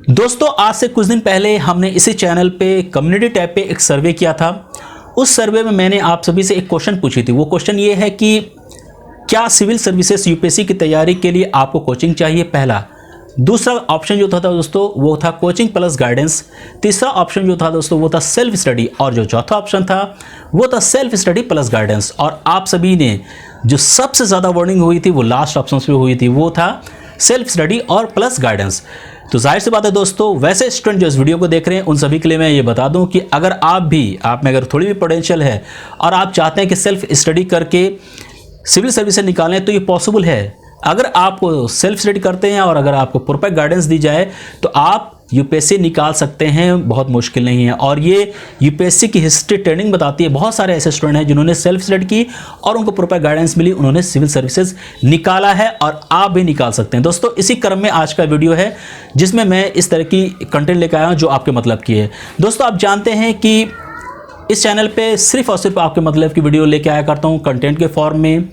दोस्तों आज से कुछ दिन पहले हमने इसी चैनल पे कम्युनिटी टैब पे एक सर्वे किया था। उस सर्वे में मैंने आप सभी से एक क्वेश्चन पूछी थी। वो क्वेश्चन ये है कि क्या सिविल सर्विसेज यूपीएससी की तैयारी के लिए आपको कोचिंग चाहिए, पहला। दूसरा ऑप्शन जो था दोस्तों वो था कोचिंग प्लस गाइडेंस। तीसरा ऑप्शन जो था दोस्तों वो था सेल्फ स्टडी, और जो चौथा ऑप्शन था वो था सेल्फ स्टडी प्लस गाइडेंस। और आप सभी ने जो सबसे ज़्यादा वोटिंग हुई थी वो लास्ट ऑप्शन पे हुई थी, वो था सेल्फ स्टडी और प्लस गाइडेंस। तो जाहिर सी बात है दोस्तों, वैसे स्टूडेंट जो इस वीडियो को देख रहे हैं उन सभी के लिए मैं ये बता दूं कि अगर आप में अगर थोड़ी भी पोटेंशियल है और आप चाहते हैं कि सेल्फ स्टडी करके सिविल सर्विसेज निकालें तो ये पॉसिबल है। अगर आप सेल्फ स्टडी करते हैं और अगर आपको प्रॉपर गाइडेंस दी जाए तो आप यूपीएससी निकाल सकते हैं, बहुत मुश्किल नहीं है। और ये यूपीएससी की हिस्ट्री ट्रेनिंग बताती है। बहुत सारे ऐसे स्टूडेंट हैं जिन्होंने सेल्फ स्टडी की और उनको प्रॉपर गाइडेंस मिली, उन्होंने सिविल सर्विसेज निकाला है और आप भी निकाल सकते हैं। दोस्तों इसी क्रम में आज का वीडियो है जिसमें मैं इस तरह की कंटेंट लेकर आया हूँ जो आपके मतलब की है। दोस्तों आप जानते हैं कि इस चैनल पे सिर्फ और सिर्फ आपके मतलब की वीडियो लेके आया करता हूँ, कंटेंट के फॉर्म में,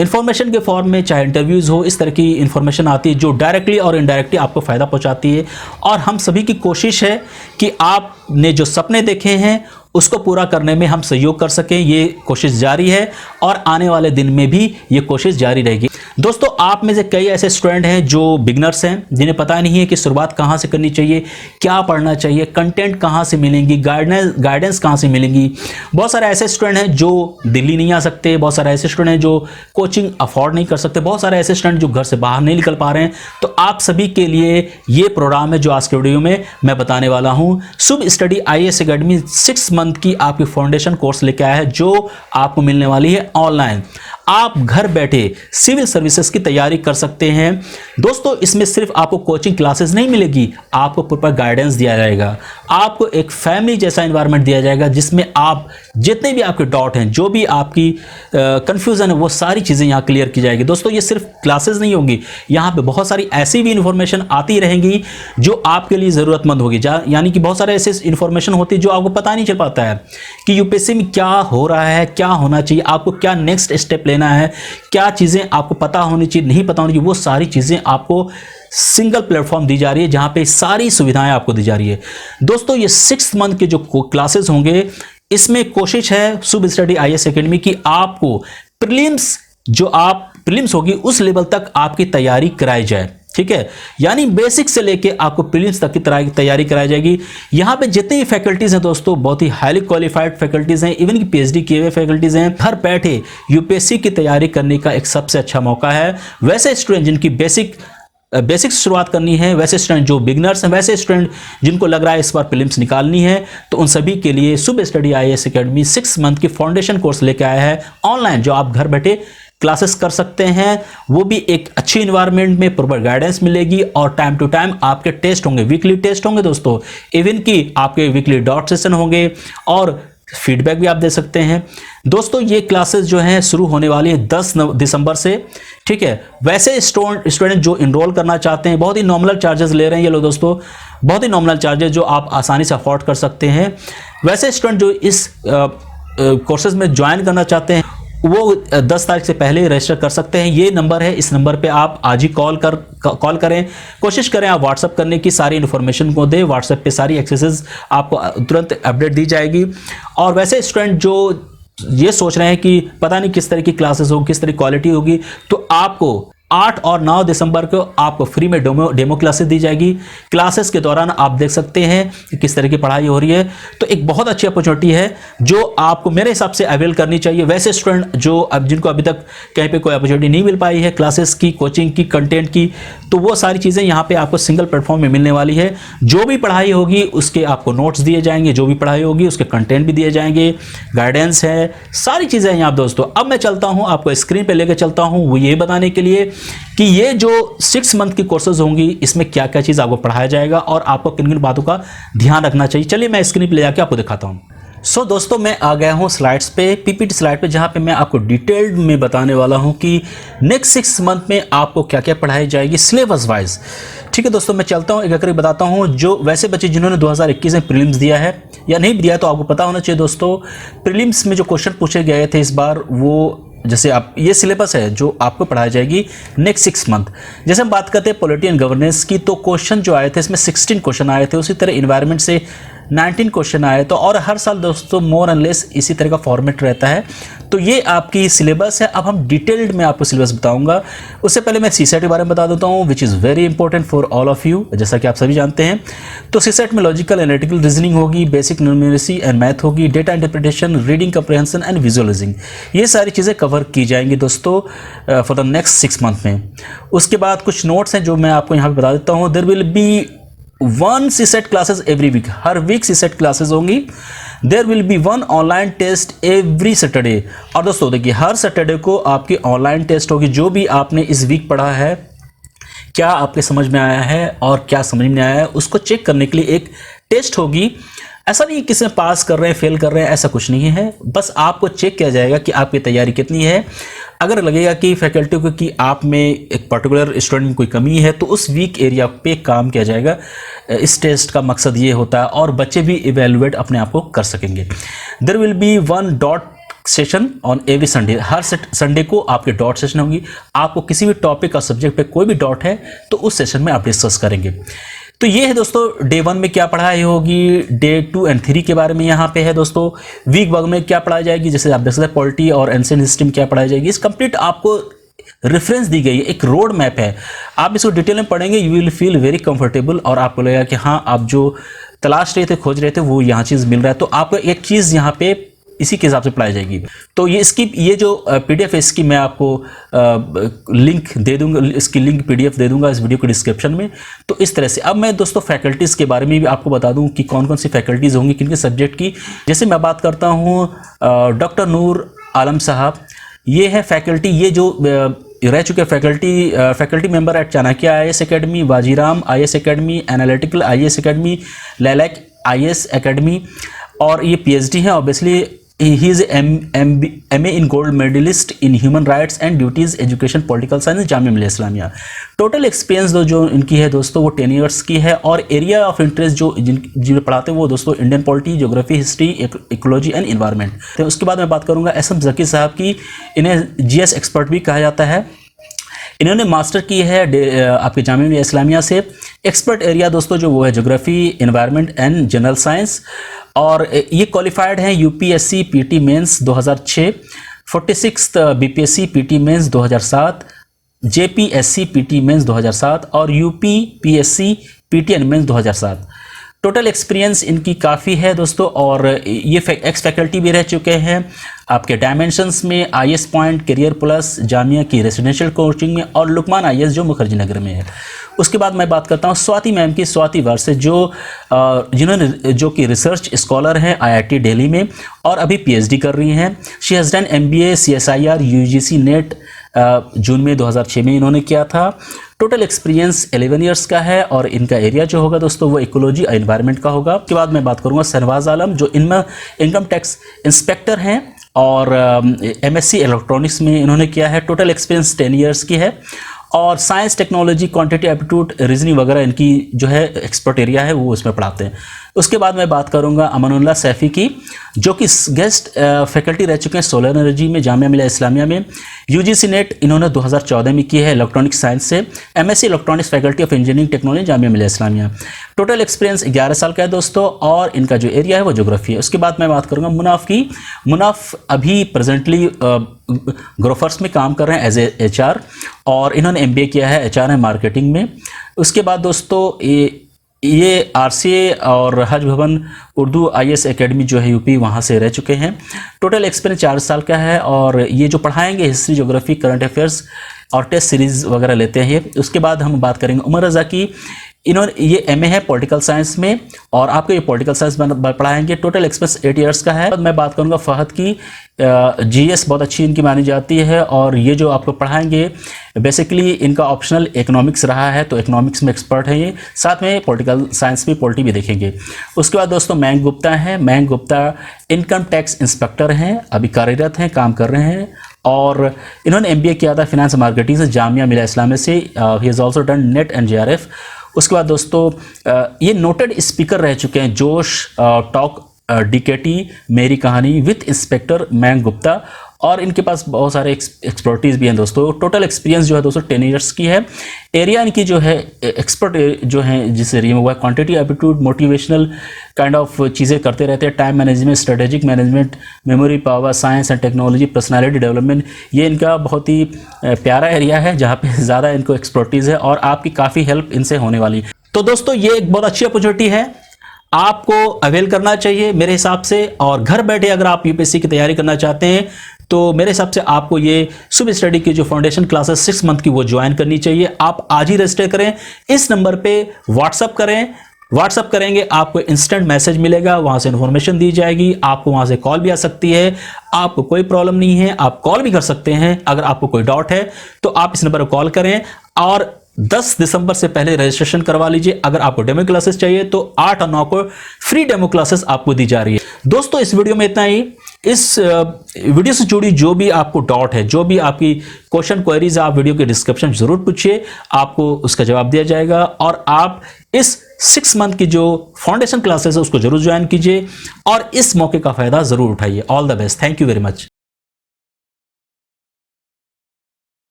इन्फॉर्मेशन के फॉर्म में, चाहे इंटरव्यूज़ हो, इस तरह की इन्फॉर्मेशन आती है जो डायरेक्टली और इनडायरेक्टली आपको फ़ायदा पहुंचाती है। और हम सभी की कोशिश है कि आपने जो सपने देखे हैं उसको पूरा करने में हम सहयोग कर सकें। ये कोशिश जारी है और आने वाले दिन में भी ये कोशिश जारी रहेगी। दोस्तों आप में से कई ऐसे स्टूडेंट हैं जो बिगनर्स हैं, जिन्हें पता नहीं है कि शुरुआत कहाँ से करनी चाहिए, क्या पढ़ना चाहिए, कंटेंट कहाँ से मिलेंगी, गाइडेंस कहाँ से मिलेंगी। बहुत सारे ऐसे स्टूडेंट हैं जो दिल्ली नहीं आ सकते, बहुत सारे ऐसे स्टूडेंट हैं जो कोचिंग अफोर्ड नहीं कर सकते, बहुत सारे ऐसे स्टूडेंट जो घर से बाहर नहीं निकल पा रहे हैं। तो आप सभी के लिए ये प्रोग्राम है जो आज के वीडियो में मैं बताने वाला हूँ। शुभ स्टडी IAS एकेडमी 6 मंथ की आपकी फाउंडेशन कोर्स लेके आया है जो आपको मिलने वाली है ऑनलाइन। आप घर बैठे सिविल सर्विसेज की तैयारी कर सकते हैं। दोस्तों इसमें सिर्फ आपको कोचिंग क्लासेस नहीं मिलेगी, आपको प्रॉपर गाइडेंस दिया जाएगा, आपको एक फैमिली जैसा एनवायरनमेंट दिया जाएगा जिसमें आप जितने भी आपके डाउट हैं, जो भी आपकी कंफ्यूजन है, वो सारी चीज़ें यहाँ क्लियर की जाएगी। दोस्तों ये सिर्फ क्लासेस नहीं होंगी, यहाँ पे बहुत सारी ऐसी भी इंफॉर्मेशन आती रहेंगी जो आपके लिए ज़रूरतमंद होगी। यानी कि बहुत सारे ऐसे इंफॉर्मेशन होती है जो आपको पता नहीं चल पाता है कि यूपीएससी में क्या हो रहा है, क्या होना चाहिए, आपको क्या नेक्स्ट स्टेप लेना है, क्या चीज़ें आपको पता होनी चाहिए, नहीं पता होनी चाहिए, वो सारी चीज़ें आपको सिंगल प्लेटफॉर्म दी जा रही है जहां पे सारी सुविधाएं आपको दी जा रही है। दोस्तों ये 6 मंथ के जो क्लासेस होंगे इसमें कोशिश है शुभ स्टडी IAS एकेडमी की आपको प्रीलिम्स होगी उस लेवल तक आपकी तैयारी कराई जाए। ठीक है, यानी बेसिक से लेके आपको प्रीलिम्स तक की तैयारी कराई जाएगी। यहाँ पे जितनी भी फैकल्टीज हैं दोस्तों, बहुत ही हाईली क्वालिफाइड फैकल्टीज हैं, इवन की PhD किए हुए फैकल्टीज हैं। घर बैठे यूपीएससी की तैयारी करने का एक सबसे अच्छा मौका है। वैसे स्टूडेंट जिनकी बेसिक शुरुआत करनी है, वैसे स्टूडेंट जो बिगनर्स हैं, वैसे स्टूडेंट जिनको लग रहा है इस बार प्रीलिम्स निकालनी है, तो उन सभी के लिए शुभ स्टडी IAS एकेडमी 6 मंथ की फाउंडेशन कोर्स लेके आया है ऑनलाइन, जो आप घर बैठे क्लासेस कर सकते हैं। वो भी एक अच्छी इन्वायरमेंट में प्रॉपर गाइडेंस मिलेगी और टाइम टू टाइम आपके टेस्ट होंगे, वीकली टेस्ट होंगे दोस्तों, इवन की आपके वीकली डाउट सेशन होंगे और फीडबैक भी आप दे सकते हैं। दोस्तों ये क्लासेस जो हैं शुरू होने वाली है 10 दिसंबर से। ठीक है, वैसे स्टूडेंट जो इनरोल करना चाहते हैं बहुत ही नॉमिनल चार्जेस ले रहे हैं ये लोग दोस्तों, बहुत ही नॉमिनल चार्जेस जो आप आसानी से अफोर्ड कर सकते हैं। वैसे स्टूडेंट जो इस कोर्सेज में ज्वाइन करना चाहते हैं वो 10 तारीख से पहले रजिस्टर कर सकते हैं। ये नंबर है, इस नंबर पे आप आज ही कॉल करें, कोशिश करें आप व्हाट्सअप करने की, सारी इन्फॉर्मेशन को दें। व्हाट्सएप पे सारी एक्सेसेस आपको तुरंत अपडेट दी जाएगी। और वैसे स्टूडेंट जो ये सोच रहे हैं कि पता नहीं किस तरह की क्लासेस होगी, किस तरह की क्वालिटी होगी, तो आपको 8 और 9 दिसंबर को आपको फ्री में डेमो क्लासेस दी जाएगी। क्लासेस के दौरान आप देख सकते हैं कि किस तरह की पढ़ाई हो रही है। तो एक बहुत अच्छी अपॉर्चुनिटी है जो आपको मेरे हिसाब से अवेल करनी चाहिए। वैसे स्टूडेंट जिनको अभी तक कहीं पे कोई अपॉर्चुनिटी नहीं मिल पाई है क्लासेस की, कोचिंग की, कंटेंट की, तो वो सारी चीज़ें यहाँ पे आपको सिंगल प्लेटफॉर्म में मिलने वाली है। जो भी पढ़ाई होगी उसके आपको नोट्स दिए जाएंगे, जो भी पढ़ाई होगी उसके कंटेंट भी दिए जाएंगे, गाइडेंस है, सारी चीज़ें हैं यहाँ दोस्तों। अब मैं चलता हूँ, आपको स्क्रीन पर लेकर चलता हूँ, वो ये बताने के लिए कि ये जो 6 मंथ की कोर्सेज होंगी इसमें क्या क्या चीज़ आपको पढ़ाया जाएगा और आपको किन किन बातों का ध्यान रखना चाहिए। चलिए मैं स्क्रीन पे ले जाके आपको दिखाता हूँ। सो दोस्तों मैं आ गया हूँ स्लाइड्स पे, PPT स्लाइड पे, जहाँ पे मैं आपको डिटेल्ड में बताने वाला हूँ कि नेक्स्ट 6 मंथ में आपको क्या क्या पढ़ाई जाएगी सिलेबस वाइज। ठीक है दोस्तों, मैं चलता हूँ एक एक करके बताता हूँ। जो वैसे बच्चे जिन्होंने 2021 में प्रीलिम्स दिया है या नहीं दिया तो आपको पता होना चाहिए दोस्तों, प्रीलिम्स में जो क्वेश्चन पूछे गए थे इस बार वो जैसे आप ये सिलेबस है जो आपको पढ़ाई जाएगी नेक्स्ट 6 मंथ। जैसे हम बात करते हैं पॉलिटी एंड गवर्नेंस की, तो क्वेश्चन जो आए थे इसमें 16 क्वेश्चन आए थे, उसी तरह इन्वायरमेंट से 19 क्वेश्चन आए। तो और हर साल दोस्तों मोर एंड लेस इसी तरह का फॉर्मेट रहता है। तो ये आपकी सिलेबस है। अब हम डिटेल्ड में आपको सिलेबस बताऊंगा। उससे पहले मैं सीसेट के बारे में बता देता हूँ, which is very important for all of you, जैसा कि आप सभी जानते हैं। तो सीसेट में लॉजिकल एनालिटिकल रीजनिंग होगी, बेसिक न्यूमेरेसी एंड मैथ होगी, data interpretation, reading comprehension and visualizing, ये सारी चीज़ें कवर की जाएंगी दोस्तों फॉर द नेक्स्ट 6 मंथ में। उसके बाद कुछ नोट्स हैं जो मैं आपको यहाँ पे बता देता हूँ। There will be 1 CSAT classes every week, हर वीक सीसेट क्लासेस होंगी। There will be 1 online test every Saturday. और दोस्तों देखिए, हर सैटरडे को आपकी ऑनलाइन टेस्ट होगी। जो भी आपने इस वीक पढ़ा है, क्या आपके समझ में आया है और क्या समझ में आया है, उसको चेक करने के लिए एक टेस्ट होगी। ऐसा नहीं किसी में पास कर रहे हैं फेल कर रहे हैं, ऐसा कुछ नहीं है। बस आपको चेक किया जाएगा कि आपकी तैयारी कितनी है। अगर लगेगा कि फैकल्टी को कि आप में एक पर्टिकुलर स्टूडेंट में कोई कमी है, तो उस वीक एरिया पे काम किया जाएगा। इस टेस्ट का मकसद ये होता है, और बच्चे भी इवेलुएट अपने आप को कर सकेंगे। There will be 1 doubt session on every Sunday, हर संडे को आपके डॉट सेशन होगी। आपको किसी भी टॉपिक और सब्जेक्ट पे कोई भी डॉट है तो उस सेशन में आप डिस्कस करेंगे। तो ये है दोस्तों डे 1 में क्या पढ़ाई होगी, डे 2 एंड 3 के बारे में यहाँ पे है दोस्तों। वीक 1 में क्या पढ़ाई जाएगी, जैसे आप देख सकते हैं पॉलिटी और एंशिएंट हिस्ट्री में क्या पढ़ाई जाएगी। इस कंप्लीट आपको रेफरेंस दी गई है, एक रोड मैप है। आप इसको डिटेल में पढ़ेंगे, you will feel very comfortable, और आपको लगेगा कि हाँ, आप जो तलाश रहे थे, खोज रहे थे, वो यहाँ चीज़ मिल रहा है। तो आपको एक चीज़ यहाँ पे इसी के हिसाब से पढ़ाई जाएगी। तो ये जो पीडीएफ है, इसकी मैं आपको लिंक दे दूंगा, इसकी लिंक पीडीएफ दे दूंगा इस वीडियो के डिस्क्रिप्शन में। तो इस तरह से अब मैं दोस्तों फैकल्टीज़ के बारे में भी आपको बता दूं कि कौन कौन सी फैकल्टीज़ होंगी किन के सब्जेक्ट की। जैसे मैं बात करता हूँ डॉक्टर नूर आलम साहब, ये है फैकल्टी, ये जो रह चुके faculty member at Chanakya IAS academy, Vajiram IAS academy, analytical IAS academy, लैलैक IAS एकेडमी, और ये PhD है। Obviously he is MA in gold medallist in human rights and duties education political science Jamia Millia Islamia. Total experience जो इनकी है दोस्तों वो 10 ईयर्स की है। और एरिया ऑफ इंटरेस्ट जो जिन्हें पढ़ाते हैं वो दोस्तों Indian polity, geography, history, ecology and environment. तो उसके बाद मैं बात करूंगा SM जकी साहब की, इन्हें GS एक्सपर्ट भी कहा जाता है। इन्होंने मास्टर की है आपके जामिया मिलिया इस्लामिया से। एक्सपर्ट एरिया दोस्तों जो वो है geography, environment and general science. और ये क्वालिफाइड हैं UPSC PT mains 2006, 46th BPSC PT mains 2007, JPSC PT mains 2007 और UP PSC PTN mains 2007। Total experience इनकी काफ़ी है दोस्तों। और ये एक्स फैकल्टी भी रह चुके हैं आपके डायमेंशंस में, IAS point, career plus, Jamia की रेसिडेंशियल कोचिंग में, और लुकमान IAS जो मुखर्जी नगर में है। उसके बाद मैं बात करता हूँ स्वाति मैम की, स्वाति वर्ष जो कि रिसर्च स्कॉलर हैं IIT दिल्ली में और अभी PhD कर रही हैं। She has done MBA CSIR UGC NET June में 2006 में इन्होंने किया था। टोटल एक्सपीरियंस 11 ईयर्स का है। और इनका एरिया जो होगा दोस्तों वो इकोलॉजी और एनवायरनमेंट का होगा। उसके बाद मैं बात करूँगा शहनवाज आलम, जो इनमें इनकम टैक्स इंस्पेक्टर हैं और MSc इलेक्ट्रॉनिक्स में इन्होंने किया है। टोटल एक्सपीरियंस 10 ईयर्स की है। और science, technology, quantity aptitude, reasoning वगैरह इनकी जो है एक्सपर्ट एरिया है, वो इसमें पढ़ाते हैं। उसके बाद मैं बात करूंगा अमानुल्लाह सैफ़ी की, जो कि गेस्ट फैकल्टी रह चुके हैं सोलर एनर्जी में जामिया मिलिया इस्लामिया में। UGC नेट इन्होंने 2014 में की है इलेक्ट्रॉनिक साइंस से। MSc electronics faculty of engineering technology Jamia Millia Islamia. Total experience 11 साल का है दोस्तों। और इनका जो एरिया है वो ज्योग्राफी है। उसके बाद मैं बात करूँगा मुनाफ की। मुनाफ अभी प्रेजेंटली ग्रोफर्स में काम कर रहे हैं एज ए HR, और इन्होंने MBA किया है HR एंड मार्केटिंग में। उसके बाद दोस्तों ये RCA और हज भवन उर्दू IAS एकेडमी जो है UP, वहाँ से रह चुके हैं। टोटल एक्सपीरियंस 4 साल का है। और ये जो पढ़ाएंगे हिस्ट्री, ज्योग्राफी, करंट अफेयर्स और टेस्ट सीरीज़ वगैरह लेते हैं ये। उसके बाद हम बात करेंगे उमर रज़ा की। इन्होंने ये MA है पॉलिटिकल साइंस में और आपको ये पॉलिटिकल साइंस पढ़ाएंगे। टोटल एक्सपीरियंस 8 ईयर्स का है। मैं बात करूँगा फहद की। GS बहुत अच्छी इनकी मानी जाती है। और ये जो आपको पढ़ाएंगे बेसिकली इनका ऑप्शनल इकोनॉमिक्स रहा है, तो इकोनॉमिक्स में एक्सपर्ट है ये। साथ में पॉलिटिकल साइंस में पॉलिटी भी देखेंगे। उसके बाद दोस्तों मयंक गुप्ता हैं। Mayank Gupta income tax inspector हैं, अभी कार्यरत हैं, काम कर रहे हैं। और इन्होंने MBA किया था फाइनेंस मार्केटिंग से जामिया मिलिया इस्लामिया से। He has also done net and JRF। उसके बाद दोस्तों ये नोटेड स्पीकर रह चुके हैं जोश टॉक DKT मेरी कहानी विथ इंस्पेक्टर मयंक गुप्ता। और इनके पास बहुत सारे एक्सपर्टीज़ भी हैं दोस्तों। टोटल एक्सपीरियंस जो है दोस्तों 10 ईयर्स की है। एरिया इनकी जो है एक्सपर्ट जो हैं जिससे रिम हुआ है, quantity aptitude, motivational kind of चीज़ें करते रहते हैं, time management, strategic management, memory power, science and technology, personality development. ये इनका बहुत ही प्यारा एरिया है जहाँ पे ज़्यादा इनको एक्सपर्टीज़ है और आपकी काफ़ी हेल्प इनसे होने वाली है। तो दोस्तों ये एक बहुत अच्छी अपॉर्चुनिटी है, आपको अवेल करना चाहिए मेरे हिसाब से। और घर बैठे अगर आप यूपीएससी की तैयारी करना चाहते हैं तो मेरे हिसाब से आपको ये सुबह स्टडी की जो फाउंडेशन क्लासेस 6 मंथ की वो ज्वाइन करनी चाहिए। आप आज ही रजिस्टर करें, इस नंबर पे व्हाट्सअप करें। व्हाट्सअप करेंगे आपको इंस्टेंट मैसेज मिलेगा, वहां से इन्फॉर्मेशन दी जाएगी, आपको वहां से कॉल भी आ सकती है। आपको कोई प्रॉब्लम नहीं है, आप कॉल भी कर सकते हैं। अगर आपको कोई डाउट है तो आप इस नंबर पर कॉल करें और 10 दिसंबर से पहले रजिस्ट्रेशन करवा लीजिए। अगर आपको डेमो क्लासेस चाहिए तो 8 और 9 को फ्री डेमो क्लासेस आपको दी जा रही है। दोस्तों इस वीडियो में इतना ही। इस वीडियो से जुड़ी जो भी आपको डाउट है, जो भी आपकी क्वेश्चन क्वेरीज, आप वीडियो के डिस्क्रिप्शन जरूर पूछिए, आपको उसका जवाब दिया जाएगा। और आप इस 6 मंथ की जो फाउंडेशन क्लासेस है उसको जरूर ज्वाइन कीजिए और इस मौके का फायदा जरूर उठाइए। All the best, thank you very much.